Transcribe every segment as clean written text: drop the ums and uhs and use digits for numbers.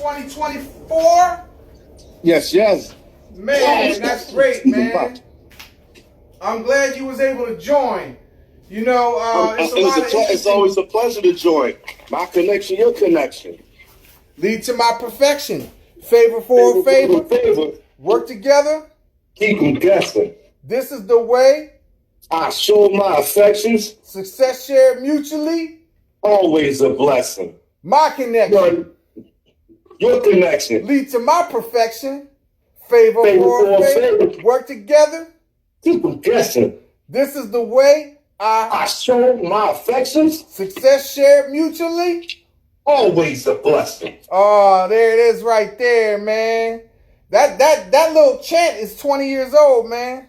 2024? Yes. Man, that's great, man. I'm glad you was able to join. You know, it's always a pleasure to join. My connection, your connection. Lead to my perfection. Favor for a favor. Work together. Keep them guessing. This is the way. I show my affections. Success shared mutually. Always a blessing. My connection. Your connection. Lead to my perfection. Favor for a favor. Work together. Keep them guessing. This is the way I show my affections. Success shared mutually. Always a blessing. Oh, there it is right there, man. That little chant is 20 years old, man.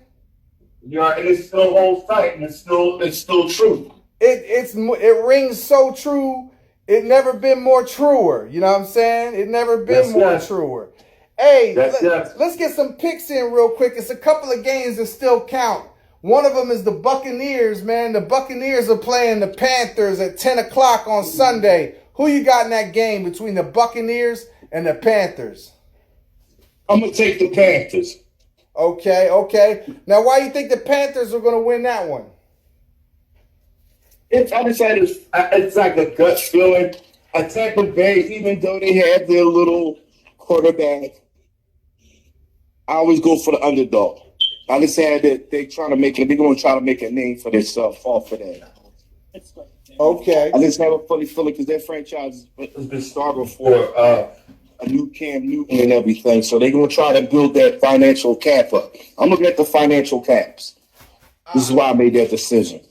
Yeah, and it still holds tight, and it's still true. It rings so true. It never been more truer. You know what I'm saying? It never been more truer. Hey, let's get some picks in real quick. It's a couple of games that still count. One of them is the Buccaneers, man. The Buccaneers are playing the Panthers at 10 o'clock on Sunday. Who you got in that game between the Buccaneers and the Panthers? I'm going to take the Panthers. Okay. Now, why do you think the Panthers are going to win that one? It's like a gut feeling. Tampa Bay, even though they have their little quarterback, I always go for the underdog. I just had that they're going to try to make a name for themselves off of that. Okay. I just have a funny feeling because their franchise has been starving for a new Cam Newton and everything. So they're going to try to build that financial cap up. I'm looking at the financial caps. This is why I made that decision.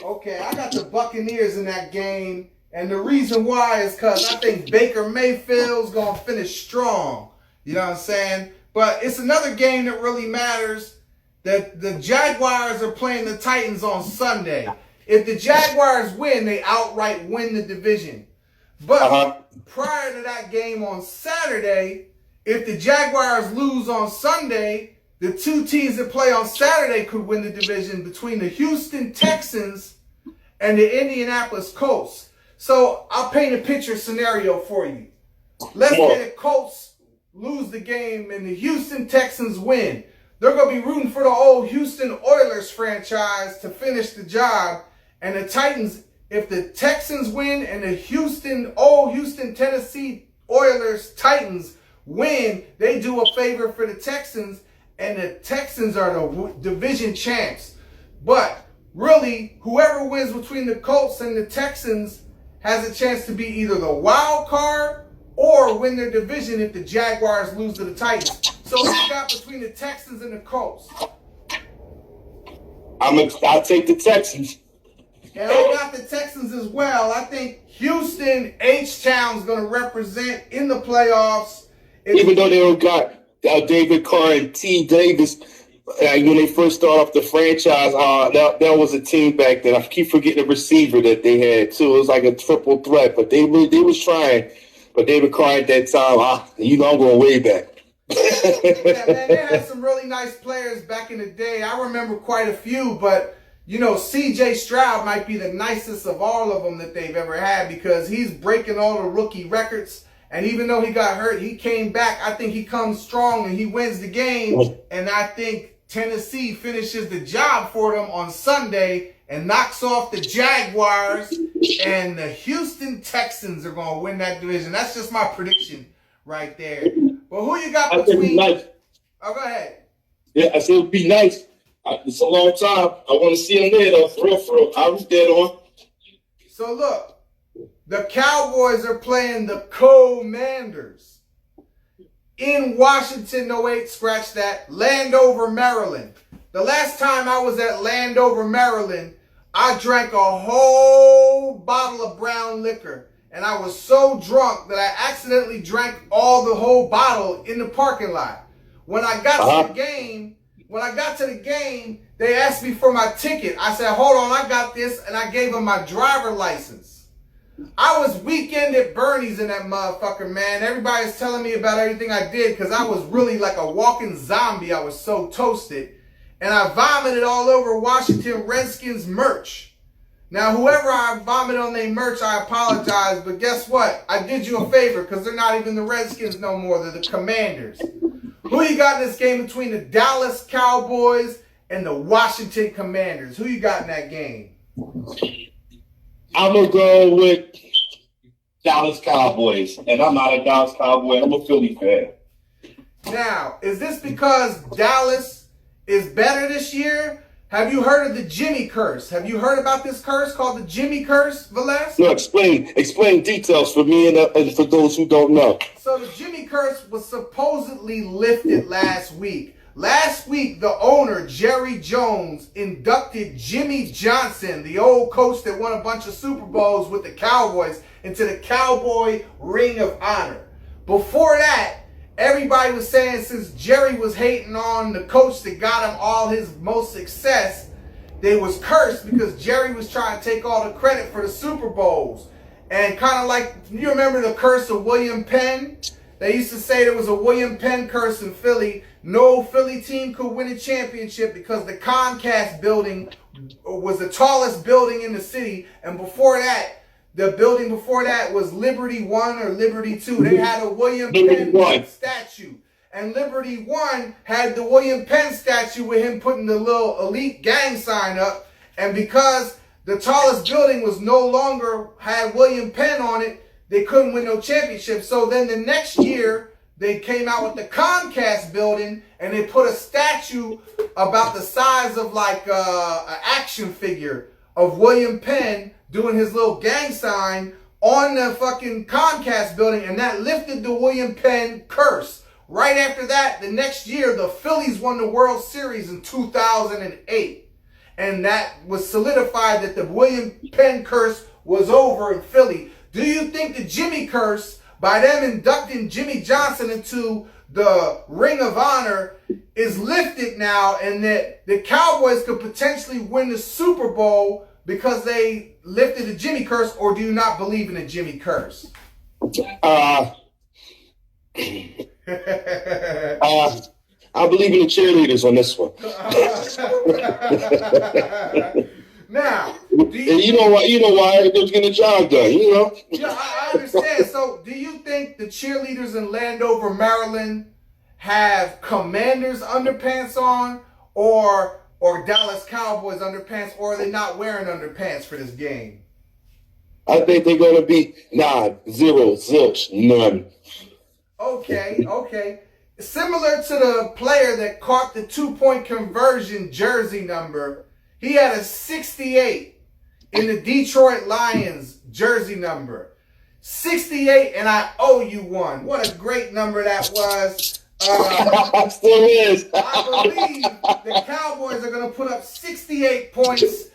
Okay, I got the Buccaneers in that game. And the reason why is because I think Baker Mayfield's going to finish strong. You know what I'm saying? But it's another game that really matters. That the Jaguars are playing the Titans on Sunday. If the Jaguars win, they outright win the division. But prior to that game on Saturday, if the Jaguars lose on Sunday, the two teams that play on Saturday could win the division between the Houston Texans and the Indianapolis Colts. So I'll paint a picture scenario for you. Let's say the Colts lose the game and the Houston Texans win. They're going to be rooting for the old Houston Oilers franchise to finish the job. And the Titans, if the Texans win and the Houston Tennessee Oilers Titans win, they do a favor for the Texans, and the Texans are the division champs. But really, whoever wins between the Colts and the Texans has a chance to be either the wild card or win their division if the Jaguars lose to the Titans. So who you got between the Texans and the Colts? I'll take the Texans. And I got the Texans as well. I think Houston, H-Town's going to represent in the playoffs. Even though they got David Carr and T. Davis, when they first started off the franchise, that was a team back then. I keep forgetting the receiver that they had, too. It was like a triple threat, but they was trying. But David Carr at that time, I'm going way back. Yeah, man, they had some really nice players back in the day. I remember quite a few, but C.J. Stroud might be the nicest of all of them that they've ever had because he's breaking all the rookie records. And even though he got hurt, he came back. I think he comes strong and he wins the game. And I think Tennessee finishes the job for them on Sunday and knocks off the Jaguars. And the Houston Texans are going to win that division. That's just my prediction right there. But who you got between? Oh, go ahead. Yeah, I said it would be nice. It's a long time. I want to see him there, though. For real. I was dead on. So, look. The Cowboys are playing the Commanders in Washington, scratch that, Landover, Maryland. The last time I was at Landover, Maryland, I drank a whole bottle of brown liquor. And I was so drunk that I accidentally drank the whole bottle in the parking lot. When I got to the game, they asked me for my ticket. I said, hold on, I got this. And I gave them my driver license. I was weekend at Bernie's in that motherfucker, man. Everybody's telling me about everything I did because I was really like a walking zombie. I was so toasted. And I vomited all over Washington Redskins merch. Now, whoever I vomit on their merch, I apologize. But guess what? I did you a favor because they're not even the Redskins no more. They're the Commanders. Who you got in this game between the Dallas Cowboys and the Washington Commanders? Who you got in that game? I'm going to go with Dallas Cowboys. And I'm not a Dallas Cowboy. I'm a Philly fan. Now, is this because Dallas is better this year? Have you heard of the Jimmy curse? Have you heard about this curse called the Jimmy curse, Velez? No, explain details for me and for those who don't know. So the Jimmy curse was supposedly lifted last week. Last week, the owner, Jerry Jones, inducted Jimmy Johnson, the old coach that won a bunch of Super Bowls with the Cowboys, into the Cowboy Ring of Honor. Before that, everybody was saying since Jerry was hating on the coach that got him all his most success, they was cursed because Jerry was trying to take all the credit for the Super Bowls. And kind of like, you remember the curse of William Penn? They used to say there was a William Penn curse in Philly. No Philly team could win a championship because the Comcast building was the tallest building in the city. And before that, the building before that was Liberty 1 or Liberty 2. They had a William Penn statue. And Liberty 1 had the William Penn statue with him putting the little elite gang sign up. And because the tallest building was no longer had William Penn on it, they couldn't win no championship. So then the next year, they came out with the Comcast building and they put a statue about the size of like an action figure of William Penn doing his little gang sign on the fucking Comcast building, and that lifted the William Penn curse. Right after that, the next year, the Phillies won the World Series in 2008. And that was solidified that the William Penn curse was over in Philly. Do you think the Jimmy curse, by them inducting Jimmy Johnson into the Ring of Honor, is lifted now and that the Cowboys could potentially win the Super Bowl because they lifted the Jimmy curse, or do you not believe in the Jimmy curse? I believe in the cheerleaders on this one. Now, you know why? They're getting the job done, you know? Yeah, I understand. So, do you think the cheerleaders in Landover, Maryland have Commanders underpants on, or Dallas Cowboys underpants, or are they not wearing underpants for this game? I think they're going to be, zero, zilch, none. Okay. Similar to the player that caught the 2-point conversion jersey number, he had a 68 in the Detroit Lions jersey number. 68, and I owe you one. What a great number that was. Still is. I believe the Cowboys are going to put up 68 points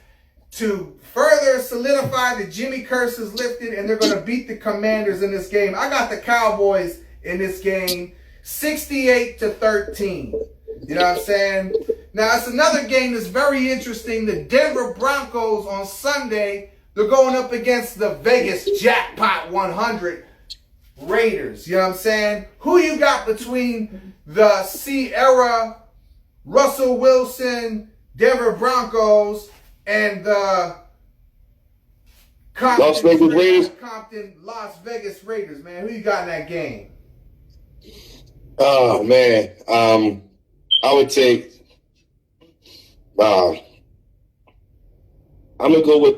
to further solidify the Jimmy curse is lifted, and they're going to beat the Commanders in this game. I got the Cowboys in this game 68-13. You know what I'm saying? Now, it's another game that's very interesting. The Denver Broncos on Sunday, they're going up against the Vegas Jackpot 100 Raiders. You know what I'm saying? Who you got between the Sierra, Russell Wilson, Denver Broncos, and the Las Vegas Raiders? Las Vegas Raiders, man. Who you got in that game? Oh, man. I would take... I'm going to go with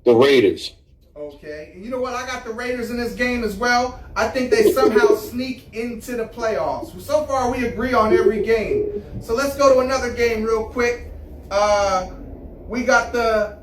the Raiders. Okay. And you know what? I got the Raiders in this game as well. I think they somehow sneak into the playoffs. So far, we agree on every game. So let's go to another game real quick. We got the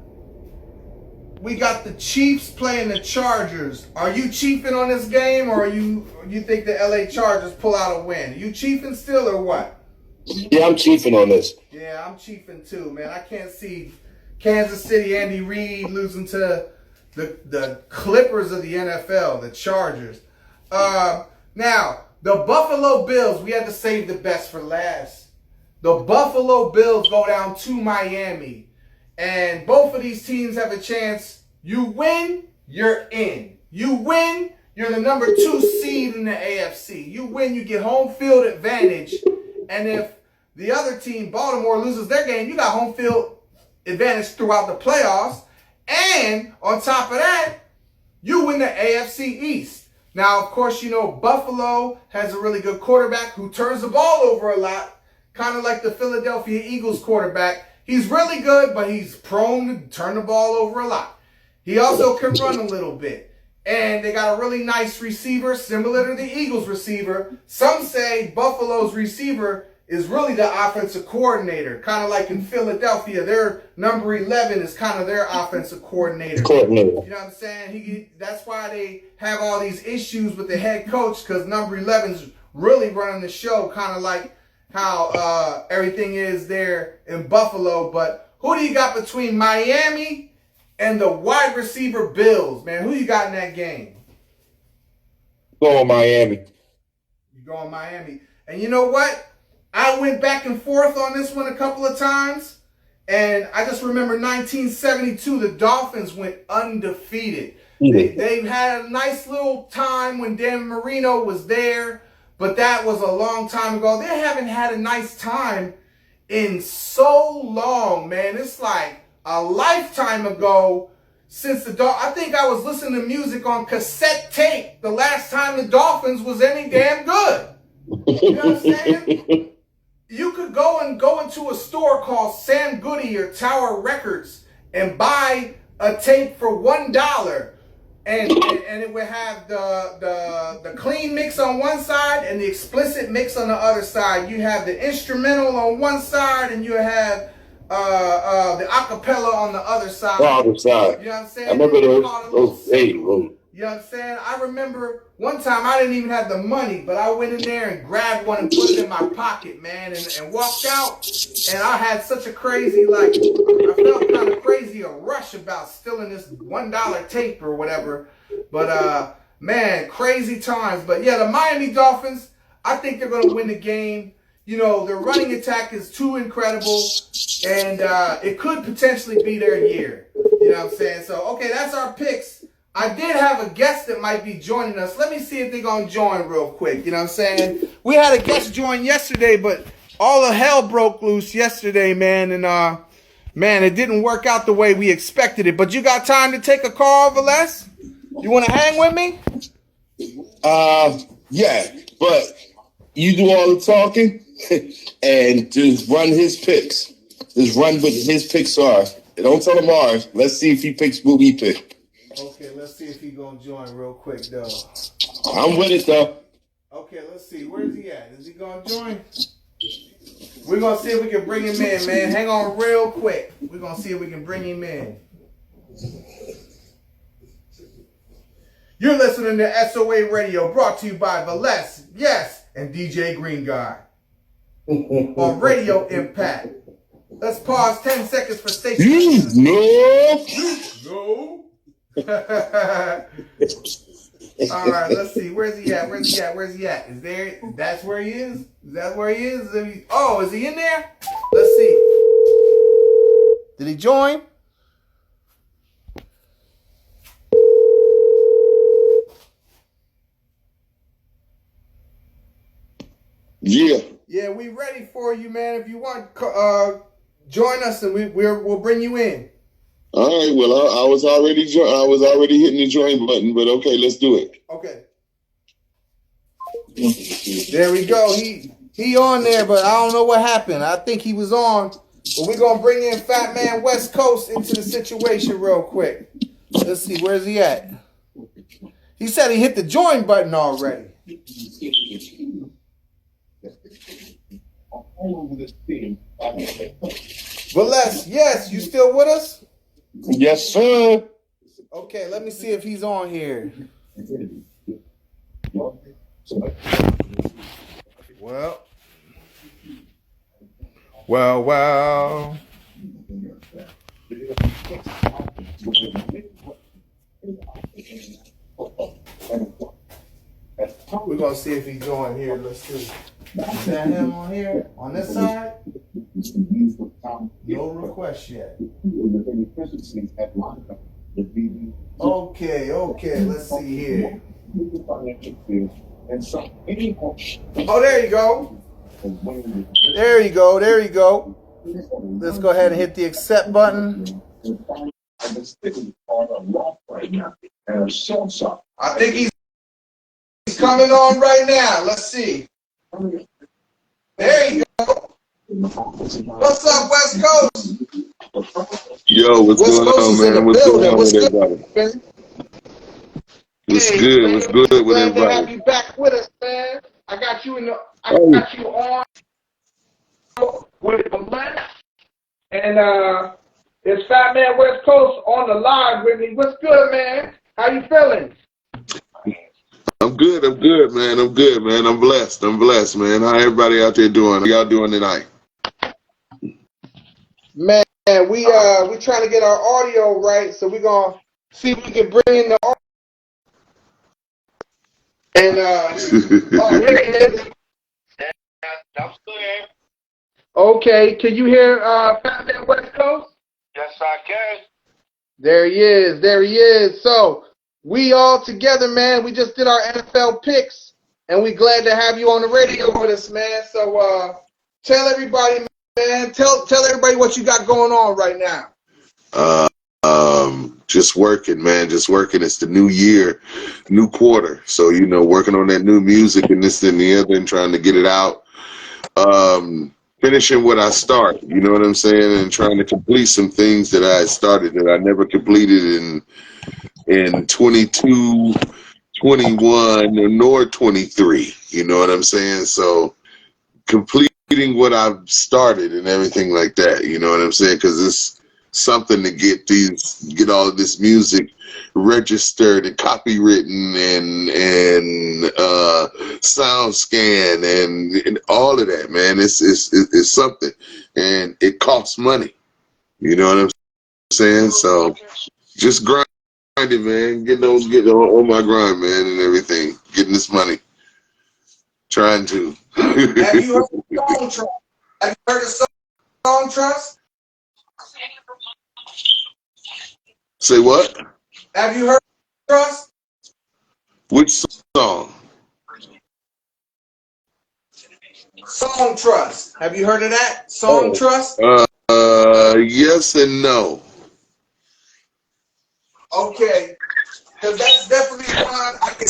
Chiefs playing the Chargers. Are you chiefing on this game, or you think the LA Chargers pull out a win? Are you chiefing still, or what? Yeah, I'm chiefing on this. Yeah, I'm chiefing too, man. I can't see Kansas City, Andy Reid losing to the Clippers of the NFL, the Chargers. Now, the Buffalo Bills, we had to save the best for last. The Buffalo Bills go down to Miami. And both of these teams have a chance. You win, you're in. You win, you're the number 2 seed in the AFC. You win, you get home field advantage. And if the other team, Baltimore, loses their game, you got home field advantage throughout the playoffs. And on top of that, you win the AFC East. Now, of course, you know, Buffalo has a really good quarterback who turns the ball over a lot, kind of like the Philadelphia Eagles quarterback. He's really good, but he's prone to turn the ball over a lot. He also can run a little bit. And they got a really nice receiver, similar to the Eagles receiver. Some say Buffalo's receiver is really the offensive coordinator, kind of like in Philadelphia. Their number 11 is kind of their offensive coordinator. You know what I'm saying? That's why they have all these issues with the head coach, because number 11's really running the show, kind of like how everything is there in Buffalo. But who do you got between Miami and the wide receiver Bills, man? Who you got in that game? Going Miami. You going Miami. And you know what? I went back and forth on this one a couple of times. And I just remember 1972, the Dolphins went undefeated. They've had a nice little time when Dan Marino was there, but that was a long time ago. They haven't had a nice time in so long, man. It's like a lifetime ago since I think I was listening to music on cassette tape the last time the Dolphins was any damn good. You know what I'm saying? You could go into a store called Sam Goody or Tower Records and buy a tape for $1, and it would have the clean mix on one side and the explicit mix on the other side. You have the instrumental on one side, and you have the acapella on the other side. The other side. You know what I'm saying? I remember those. You know what I'm saying? I remember one time I didn't even have the money, but I went in there and grabbed one and put it in my pocket, man, and walked out. And I had such a crazy, I felt kind of crazy, a rush about stealing this $1 tape or whatever. But, man, crazy times. But, yeah, the Miami Dolphins, I think they're going to win the game. You know, their running attack is too incredible, and it could potentially be their year. You know what I'm saying? So, okay, that's our picks. I did have a guest that might be joining us. Let me see if they're going to join real quick. You know what I'm saying? We had a guest join yesterday, but all the hell broke loose yesterday, man. And, man, it didn't work out the way we expected it. But you got time to take a call, Velez? You want to hang with me? Yeah, but you do all the talking and just run his picks. Just run what his picks are. Don't tell him ours. Let's see if he picks what we pick. Okay, let's see if he's going to join real quick, though. I'm with it, though. Okay, let's see. Where's he at? Is he going to join? We're going to see if we can bring him in, man. Hang on real quick. We're going to see if we can bring him in. You're listening to S.O.A.Z Radio, brought to you by Velez, yes, and DJ Greenguy on Radio Impact. Let's pause 10 seconds for station. No. All right, let's see. Where's he at? Is there? That's where he is? Is that where he is? Is he in there? Let's see. Did he join? Yeah. Yeah, we ready for you, man. If you want, join us and we'll bring you in. All right. Well, I was already hitting the join button, but okay, let's do it. Okay. There we go. He on there, but I don't know what happened. I think he was on, but we're gonna bring in Phatman Westcoast into the situation real quick. Let's see, where's he at? He said he hit the join button already. Velez, yes, you still with us? Yes, sir. Okay, let me see if he's on here. Well. We're going to see if he's on here. Let's see. Is that him on here? On this side? No request yet. Okay. Let's see here. Oh, there you go. There you go. Let's go ahead and hit the accept button. I think he's coming on right now. Let's see. There you go. What's up, West Coast? Yo, what's West going Coast on, is in the man? What's going building. on What's with good, everybody? man? What's Hey, good? man, What's good with glad to have everybody? you back with us, man. I got you Oh, on with the left, and it's Phatman West Coast on the live with me. What's good, man? How you feeling? I'm good, man. I'm good, man. I'm blessed, man. How everybody out there doing? How y'all doing tonight? Man, we trying to get our audio right, so we're gonna see if we can bring in the audio. And oh, here it is. That's clear. Okay, can you hear Phatman West Coast? Yes, I can. There he is. There he is. So we all together, man. We just did our NFL picks, and we glad to have you on the radio with us, man. So tell everybody, man. Tell everybody what you got going on right now. Just working, man. Just working. It's the new year, new quarter. So working on that new music and this and the other, and trying to get it out. Finishing what I start. You know what I'm saying, and trying to complete some things that I started that I never completed in 22, 21, nor 23. You know what I'm saying? So completing what I've started and everything like that. You know what I'm saying? Because it's something to get all of this music registered and copywritten and sound scan and all of that, man. It's something, and it costs money. You know what I'm saying? So just grinding, man. Getting on my grind, man, and everything. Getting this money. Trying to. Have you heard of Song Trust? Have you heard of Song Trust? Say what? Have you heard of Trust? Which song? Song Trust. Have you heard of that? Song Trust? Yes and no. Okay. Because that's definitely one. I can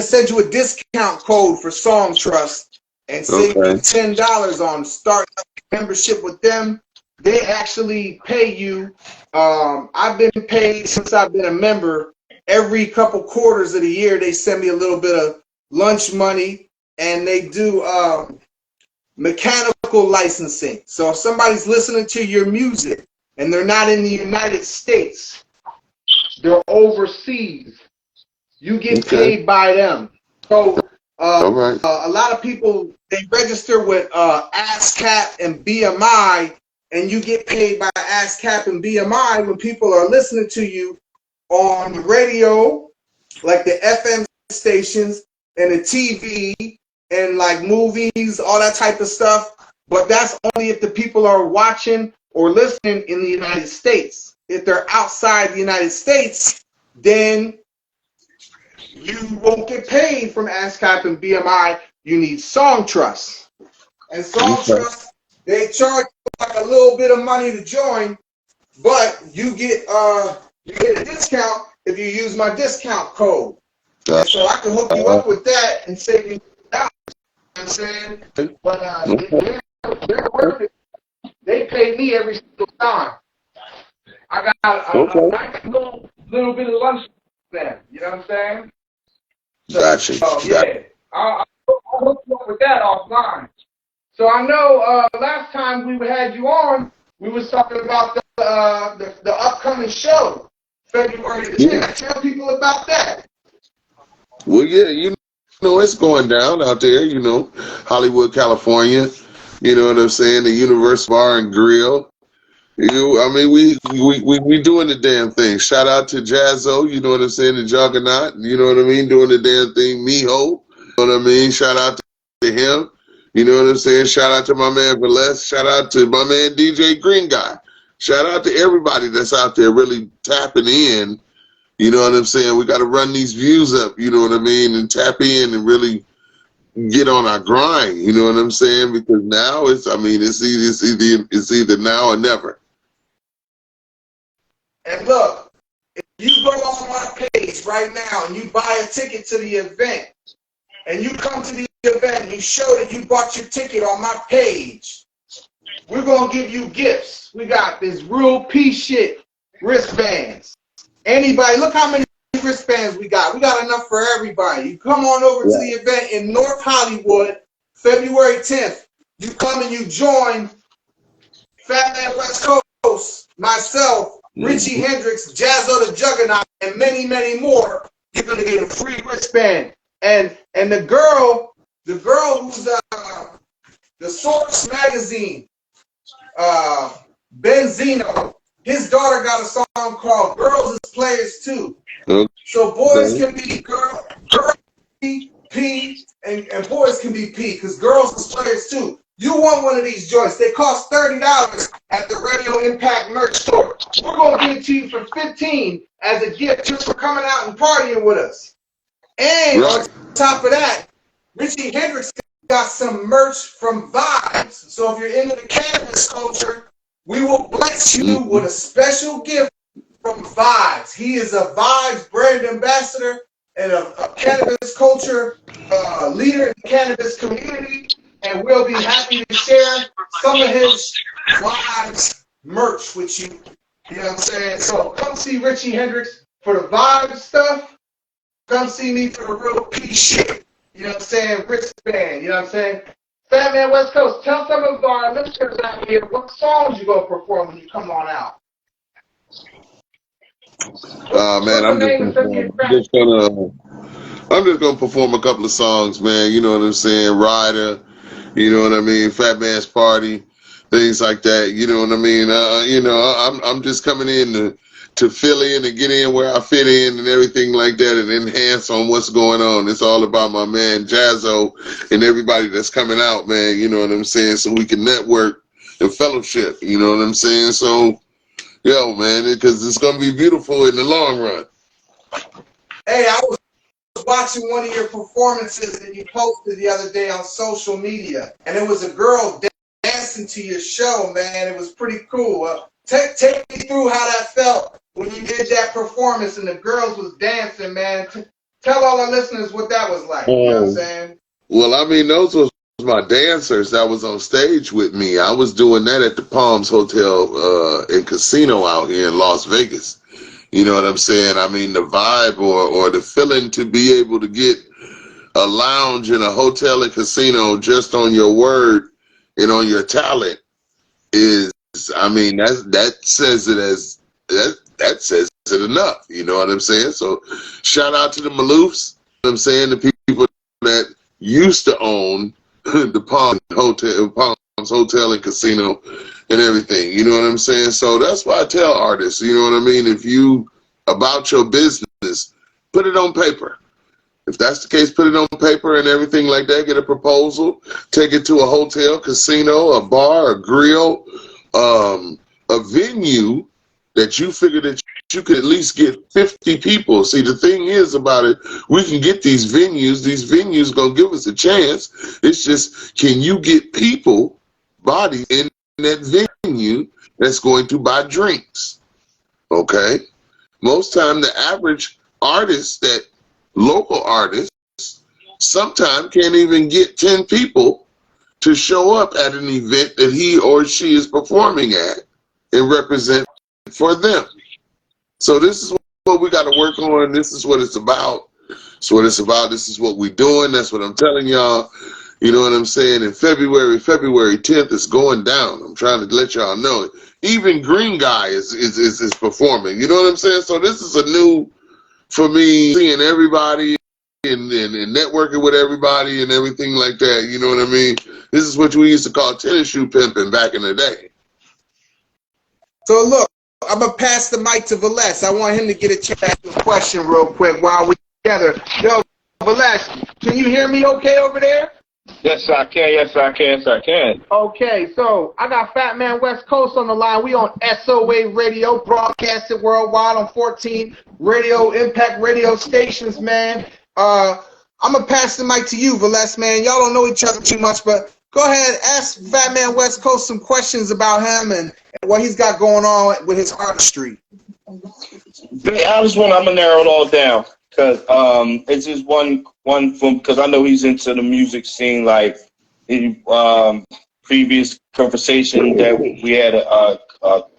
send you a discount code for Song Trust and save you Okay. $10 on starting up a membership with them. They actually pay you. I've been paid since I've been a member. Every couple quarters of the year, they send me a little bit of lunch money, and they do mechanical licensing. So if somebody's listening to your music and they're not in the United States, they're overseas, you get paid by them. So All right. a lot of people, they register with ASCAP and BMI, and you get paid by ASCAP and BMI when people are listening to you on the radio, like the FM stations and the TV and like movies, all that type of stuff. But that's only if the people are watching or listening in the United States. If they're outside the United States, then you won't get paid from ASCAP and BMI. You need Song Trust. And Song Trust, they charge you like a little bit of money to join, but you get a discount if you use my discount code. And so I can hook you up with that and save you $1,000. You know what I'm saying? But they're worth it. They pay me every single time. I got a nice little bit of lunch there. You know what I'm saying? Gotcha. Yeah. I'll hook you up with that offline. So I know last time we had you on, we was talking about the upcoming show, February the 10th. Tell people about that. Well, yeah, it's going down out there, Hollywood, California. You know what I'm saying? The Universe Bar and Grill. We doing the damn thing. Shout out to Jazzo, you know what I'm saying, the Juggernaut, you know what I mean, doing the damn thing. Miho, you know what I mean. Shout out to him, you know what I'm saying. Shout out to my man Velez. Shout out to my man DJ Greenguy. Shout out to everybody that's out there really tapping in. You know what I'm saying. We got to run these views up, you know what I mean, and tap in and really get on our grind. You know what I'm saying? Because now it's either now or never. And look, if you go on my page right now and you buy a ticket to the event, and you come to the event and you show that you bought your ticket on my page, we're going to give you gifts. We got this real piece shit wristbands. Anybody, look how many wristbands we got. We got enough for everybody. You come on over to the event in North Hollywood, February 10th. You come and you join Phatman Westcoast, myself, Richie Hendrix, Jazzo the Juggernaut, and many, many more. You're going to get a free wristband. And the girl who's the Source magazine, Benzino, his daughter got a song called "Girls is Players Too." So boys can be girls P, and boys can be P, because girls is players too. You want one of these joints? They cost $30 at the Radio Impact merch store. We're gonna give it to you for $15 as a gift just for coming out and partying with us. And on top of that, Richie Hendrix got some merch from Vibes. So if you're into the cannabis culture, we will bless you with a special gift from Vibes. He is a Vibes brand ambassador and a cannabis culture leader in the cannabis community. And we'll be happy to share some of his Vibes merch with you. You know what I'm saying? So come see Richie Hendrix for the Vibes stuff. Come see me for the real piece shit. You know what I'm saying? Wristband. You know what I'm saying? Phatman Westcoast, tell some of our listeners out here what songs you gonna perform when you come on out. Man, I'm just gonna perform a couple of songs, man. You know what I'm saying? Rider, you know what I mean? Phatman's Party, things like that. You know what I mean? I'm just coming in to fill in and get in where I fit in and everything like that, and enhance on what's going on. It's all about my man Jazzo and everybody that's coming out, man. You know what I'm saying? So we can network and fellowship. You know what I'm saying? So, yo, man, because it's gonna be beautiful in the long run. Hey, I was watching one of your performances that you posted the other day on social media, and it was a girl dancing to your show, man. It was pretty cool. Take me through how that felt when you did that performance and the girls was dancing, man. Tell all our listeners what that was like. You know what I'm saying? Well, I mean, those was my dancers that was on stage with me. I was doing that at the Palms Hotel and Casino out here in Las Vegas. You know what I'm saying? I mean, the vibe or the feeling to be able to get a lounge in a hotel and casino just on your word and on your talent is, I mean, that says it enough. You know what I'm saying? So shout out to the Maloofs. You know what I'm saying? The people that used to own the Palms Hotel and Casino and everything. You know what I'm saying? So that's why I tell artists, you know what I mean? If you about your business, put it on paper. If that's the case, put it on paper and everything like that. Get a proposal, take it to a hotel, casino, a bar, a grill, a venue that you figure that you could at least get 50 people. See, the thing is about it, we can get these venues. These venues gonna give us a chance. It's just, can you get people, bodies in that venue that's going to buy drinks? Okay? Most time the average artist, that local artist, sometimes can't even get 10 people to show up at an event that he or she is performing at and represent for them. So this is what we got to work on. This is what it's about. It's what it's about. This is what we're doing. That's what I'm telling y'all. You know what I'm saying? In February 10th, it's going down. I'm trying to let y'all know it. Even Greenguy is performing. You know what I'm saying? So this is a new, for me, seeing everybody and networking with everybody and everything like that. You know what I mean? This is what we used to call tennis shoe pimping back in the day. So look, I'm going to pass the mic to Valesh. I want him to get a chance to ask a question real quick while we're together. Yo, Valesh, can you hear me okay over there? Yes, I can. Yes, I can. Yes, I can. Okay, so I got Phatman Westcoast on the line. We on S.O.A.Z Radio, broadcasted worldwide on 14 radio impact radio stations, man. I'm gonna pass the mic to you, Valesse, man. Y'all don't know each other too much, but go ahead, ask Phatman Westcoast some questions about him and what he's got going on with his artistry. I just want. I'm gonna narrow it all down because it's just one from because I know he's into the music scene. Like the previous conversation that we had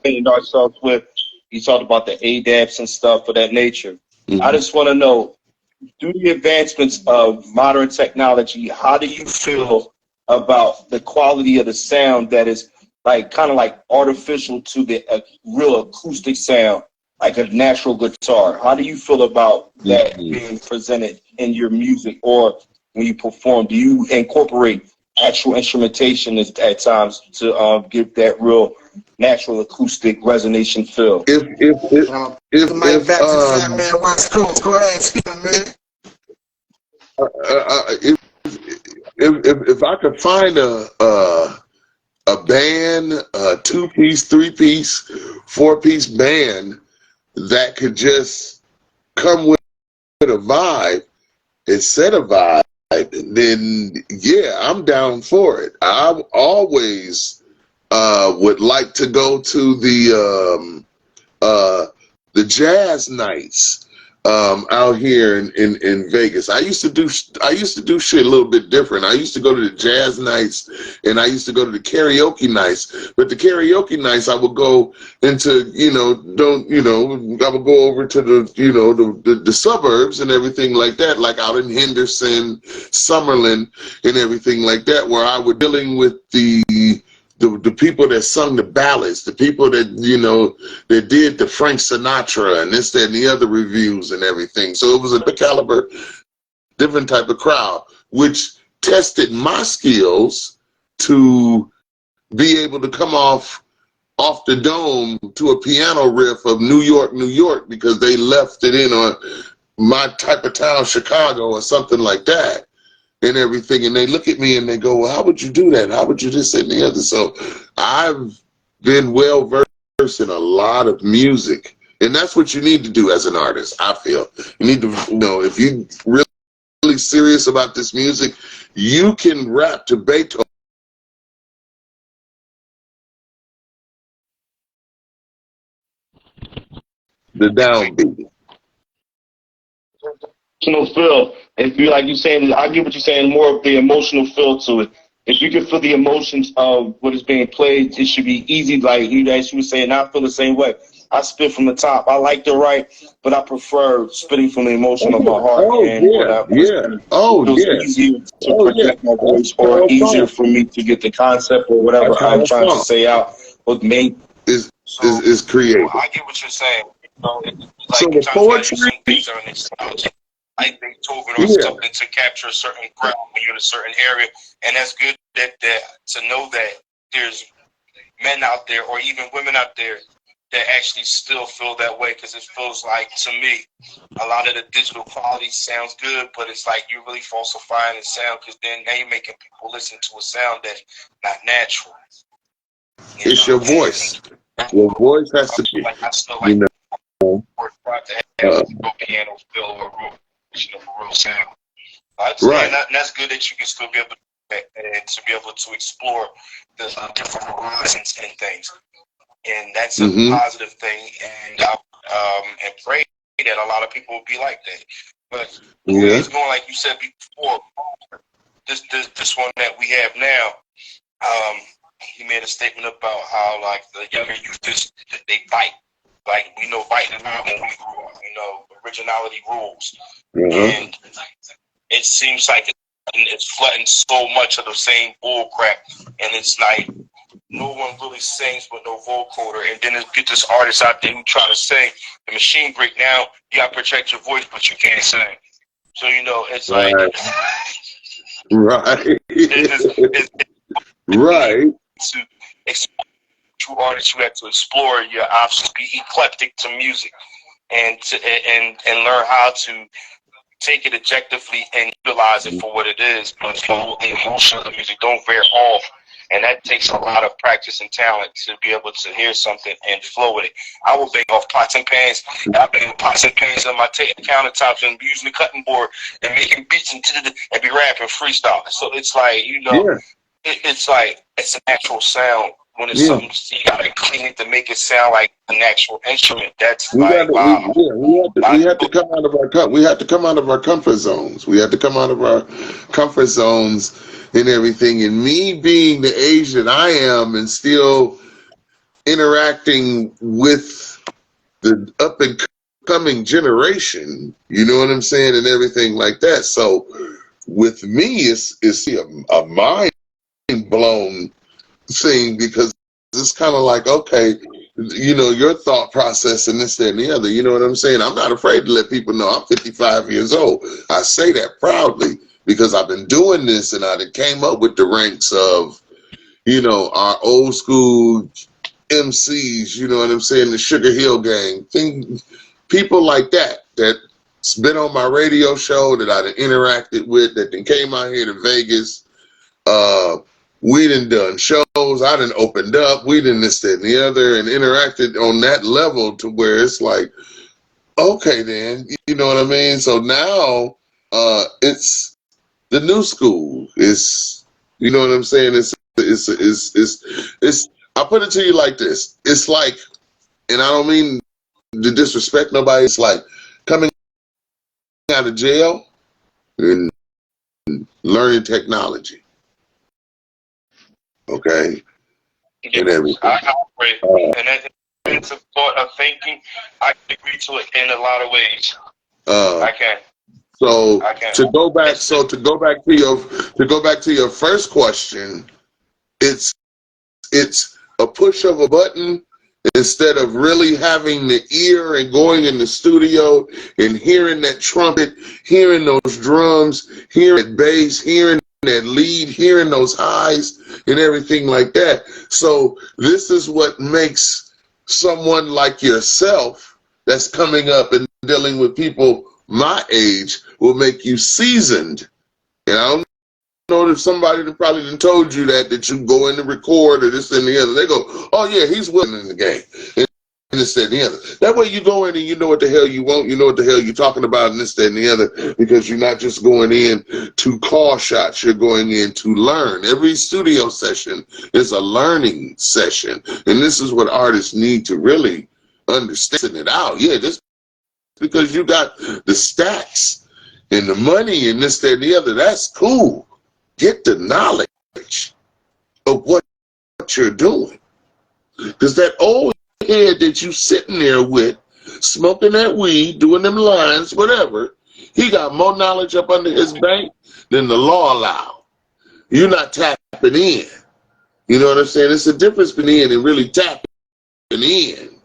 cleaned ourselves with, he talked about the ADAPs and stuff of that nature. Mm-hmm. I just want to know, through the advancements of modern technology, how do you feel about the quality of the sound that is like kind of like artificial to the real acoustic sound, like a natural guitar? How do you feel about that being presented in your music or when you perform? Do you incorporate actual instrumentation at times to give that real natural acoustic resonation feel? If the mic back to Phatman Westcoast. Go ahead, speak, man. if I could find a band, a 2-piece, 3-piece, 4-piece band that could just come with a vibe and set a vibe, then yeah, I'm down for it. I always would like to go to the jazz nights out here in Vegas. I used to do shit a little bit different. I used to go to the jazz nights and I used to go to the karaoke nights. But the karaoke nights I would go into, I would go over to the suburbs and everything like that, like out in Henderson, Summerlin and everything like that, where I was dealing with the people that sung the ballads, the people that, that did the Frank Sinatra and this, that, and the other reviews and everything. So it was a caliber, different type of crowd, which tested my skills to be able to come off the dome to a piano riff of New York, New York, because they left it in on my type of town, Chicago or something like that. And everything, and they look at me and they go, well, how would you do that? How would you this and the other? So I've been well versed in a lot of music, and that's what you need to do as an artist. I feel you need to, if you're really serious about this music, you can rap to Beethoven. The downbeat. Emotional feel. If you like you saying, I get what you're saying, more of the emotional feel to it. If you can feel the emotions of what is being played, it should be easy. Like you guys were saying, I feel the same way. I spit from the top. I like to write, but I prefer spitting from the emotion of my heart. It feels easier to project my voice, or easier for me to get the concept or whatever I'm trying to say out. What made is creative. I get what you're saying. Like so the poetry, some things are nostalgic, like Beethoven or something, to capture a certain crowd when you're in a certain area, and that's good that to know that there's men out there or even women out there that actually still feel that way, because it feels like, to me, a lot of the digital quality sounds good, but it's like you're really falsifying the sound, because then now you're making people listen to a sound that's not natural. It's your voice. Your voice has to be, piano feel or a real sound. Right. And that's good that you can still be able to be able to explore the different horizons and things. And that's a positive thing, and and pray that a lot of people will be like that. But it's going, like you said before, this one that we have now, he made a statement about how, like, the younger youth, they bite. Like, we know biting is not when we grew up, originality rules. And it seems like it's flooding so much of the same bull crap, and it's like, no one really sings with no vocoder, and then get this artist out there who try to sing. The machine break now. You got to protect your voice, but you can't sing. So it's like right. To explore true artists, you have to explore your options, be eclectic to music, and learn how to take it objectively and utilize it for what it is. But the emotion of the music don't veer off And that takes a lot of practice and talent to be able to hear something and flow with it. I will bang off pots and pans. I bang pots and pans on my countertops and using the cutting board and making beats and be rapping freestyle. So it's like, it's like it's an actual sound. When it's something, you gotta clean it to make it sound like an actual instrument. That's we like wow. We have to come out of our comfort zones. We have to come out of our comfort zones and everything. And me being the age that I am and still interacting with the up and coming generation, you know what I'm saying, and everything like that. So with me, it's a mind blown thing, because it's kind of like, okay, you know, your thought process and this, that, and the other. You know what I'm saying? I'm not afraid to let people know I'm 55 years old. I say that proudly because I've been doing this, and I came up with the ranks of, you know, our old school MCs, you know what I'm saying, the Sugar Hill Gang, people like that's been on my radio show that I interacted with, that then came out here to Vegas. We done shows, I done opened up, we done this, that, and the other, and interacted on that level to where it's like, okay then, you know what I mean? So now it's the new school. It's, you know what I'm saying? It's I'll put it to you like this. It's like, and I don't mean to disrespect nobody, it's like coming out of jail and learning technology. Okay? And everything. I agree. And it's a thought of thinking. I agree to it in a lot of ways. I can. So to go back to your first question, it's a push of a button instead of really having the ear and going in the studio and hearing that trumpet, hearing those drums, hearing that bass, hearing that lead, hearing those highs and everything like that. So this is what makes someone like yourself that's coming up and dealing with people my age will make you seasoned. And I don't know if somebody that probably done told you that you go in to record or this and the other. They go, oh yeah, he's winning in the game. And this, that, and the other. That way you go in and you know what the hell you want, you know what the hell you're talking about, and this, that, and the other, because you're not just going in to call shots, you're going in to learn. Every studio session is a learning session. And this is what artists need to really understand it out. Yeah, this because you got the stats and the money and this, that, and the other. That's cool. Get the knowledge of what you're doing. Because that old head that you sitting there with, smoking that weed, doing them lines, whatever, he got more knowledge up under his bank than the law allowed. You're not tapping in. You know what I'm saying? It's a difference between in and really tapping in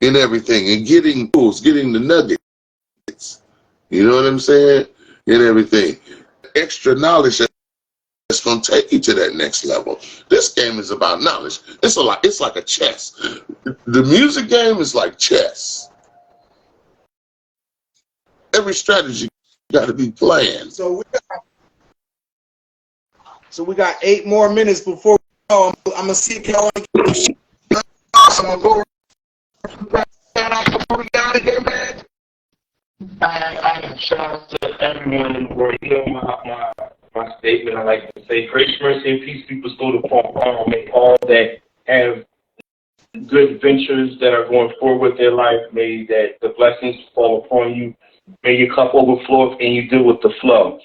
everything and getting tools, getting the nuggets. You know what I'm saying? And everything. Extra knowledge that's going to take you to that next level. This game is about knowledge. It's like a chess. The music game is like chess. Every strategy got to be planned. So we got 8 more minutes before we go. I'm gonna see if y'all want to. I'm gonna go. Before we get out of here, man. I am shout to everyone who were here my statement. I like to say, grace, mercy, and peace be bestowed upon all. May all that have good ventures that are going forward with their life, may that the blessings fall upon you. May your cup overflow and you deal with the flow.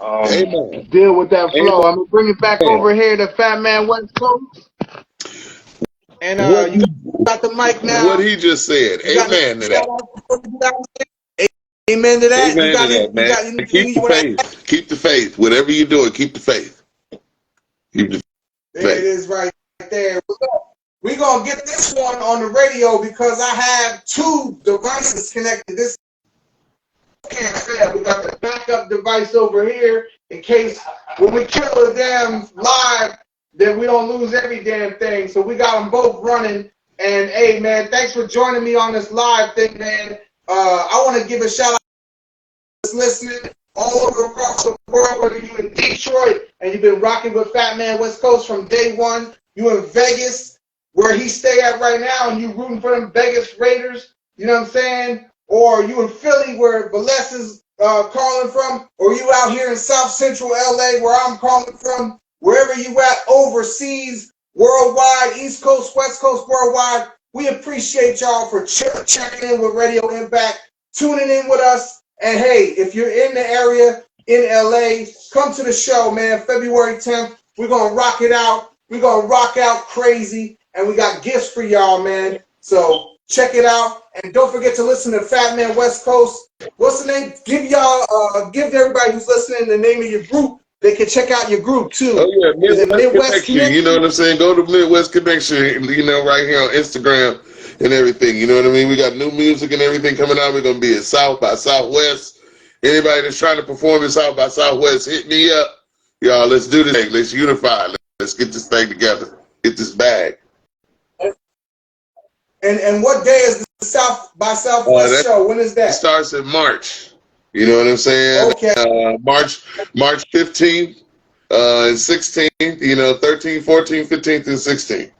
Amen. Deal with that flow. I'm gonna bring it back over here to Phatman Westcoast. And you got the mic now. What he just said. Amen to that. Amen to that. Amen to that, man. Keep the faith. Keep the faith. Whatever you're doing, keep the faith. Keep the faith. There it is right there. We're going to get this one on the radio because I have 2 devices connected. This can't fail. We got the backup device over here in case when we kill a damn live, then we don't lose every damn thing. So we got them both running. And, hey, man, thanks for joining me on this live thing, man. I want to give a shout out to listening. all over across the world, whether you're in Detroit and you've been rocking with Phatman Westcoast from day one, you in Vegas, where he stay at right now, and you rooting for them Vegas Raiders, you know what I'm saying? Or you in Philly where Valles is calling from, or you out here in South Central LA where I'm calling from, wherever you at overseas, worldwide, East Coast, West Coast, worldwide, we appreciate y'all for checking in with Radio Impact, tuning in with us. And hey, if you're in the area in LA, come to the show, man. February 10th, we're going to rock it out. We're going to rock out crazy. And we got gifts for y'all, man. So check it out. And don't forget to listen to Phatman Westcoast. What's the name? Give everybody who's listening the name of your group. They can check out your group, too. Oh, yeah, Midwest Connection. You know what I'm saying? Go to Midwest Connection, right here on Instagram and everything. You know what I mean? We got new music and everything coming out. We're going to be at South by Southwest. Anybody that's trying to perform at South by Southwest, hit me up. Y'all, let's do this thing. Let's unify. Let's get this thing together. Get this bag. And what day is the South by Southwest show? When is that? It starts in March. You know what I'm saying? Okay. March 15th and 16th, 13th, 14th, 15th, and 16th.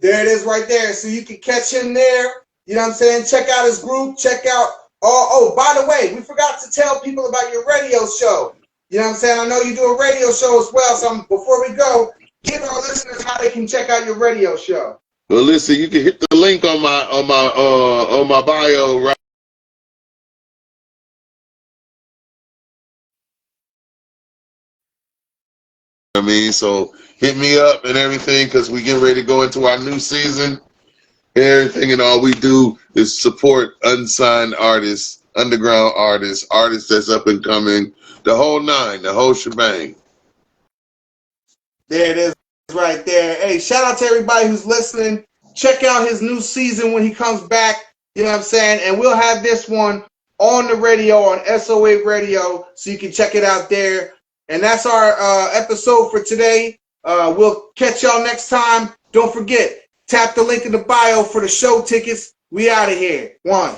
There it is right there. So you can catch him there. You know what I'm saying? Check out his group. Check out. Oh, by the way, we forgot to tell people about your radio show. You know what I'm saying? I know you do a radio show as well. So before we go, give our listeners how they can check out your radio show. Well, listen, you can hit the link on my bio, right? I mean, so hit me up and everything, because we get ready to go into our new season and everything, and all we do is support unsigned artists, underground artists, artists that's up and coming, the whole nine, the whole shebang. There it is right there. Hey, shout out to everybody who's listening. Check out his new season when he comes back. You know what I'm saying? And we'll have this one on the radio, on S.O.A.Z radio, so you can check it out there. And that's our episode for today. We'll catch y'all next time. Don't forget, tap the link in the bio for the show tickets. We out of here. One.